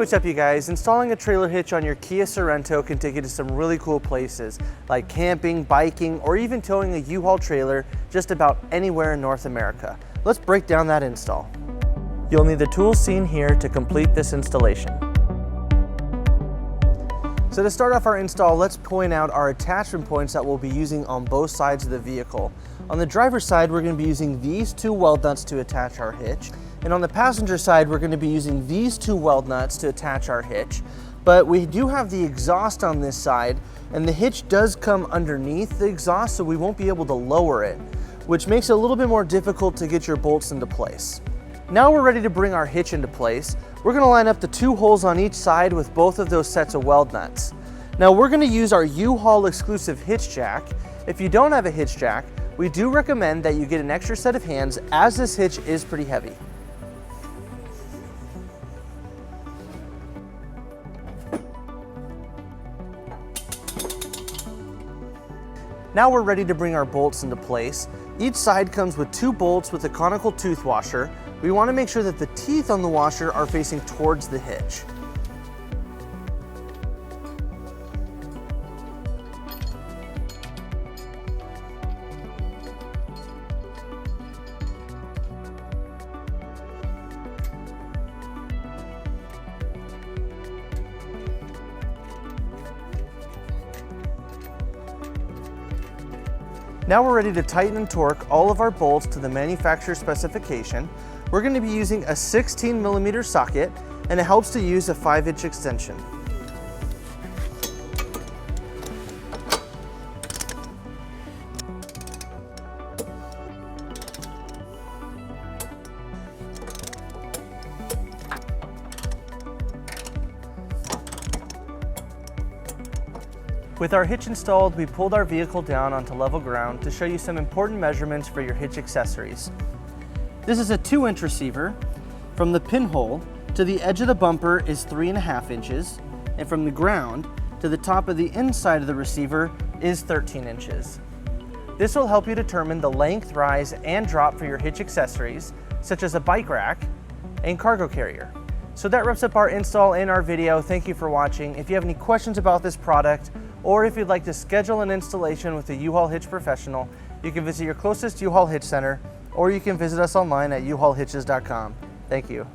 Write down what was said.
what's up you guys? Installing a trailer hitch on your Kia Sorento can take you to some really cool places like camping, biking, or even towing a U-Haul trailer just about anywhere in North America. Let's break down that install. You'll need the tools seen here to complete this installation. So to start off our install, let's point out our attachment points that we'll be using on both sides of the vehicle. On the driver's side, we're going to be using these two weld nuts to attach our hitch. And on the passenger side, we're going to be using these two weld nuts to attach our hitch. But we do have the exhaust on this side, and the hitch does come underneath the exhaust, so we won't be able to lower it, which makes it a little bit more difficult to get your bolts into place. Now we're ready to bring our hitch into place. We're going to line up the two holes on each side with both of those sets of weld nuts. Now we're going to use our U-Haul exclusive hitch jack. If you don't have a hitch jack, we do recommend that you get an extra set of hands, as this hitch is pretty heavy. Now we're ready to bring our bolts into place. Each side comes with two bolts with a conical tooth washer. We want to make sure that the teeth on the washer are facing towards the hitch. Now we're ready to tighten and torque all of our bolts to the manufacturer specification. We're going to be using a 16mm socket, and it helps to use a 5-inch extension. With our hitch installed, we pulled our vehicle down onto level ground to show you some important measurements for your hitch accessories. This is a 2-inch receiver. From the pinhole to the edge of the bumper is 3.5 inches, and from the ground to the top of the inside of the receiver is 13 inches. This will help you determine the length, rise, and drop for your hitch accessories, such as a bike rack and cargo carrier. So that wraps up our install and our video. Thank you for watching. If you have any questions about this product, or if you'd like to schedule an installation with a U-Haul Hitch Professional, you can visit your closest U-Haul Hitch Center, or you can visit us online at uhaulhitches.com. Thank you.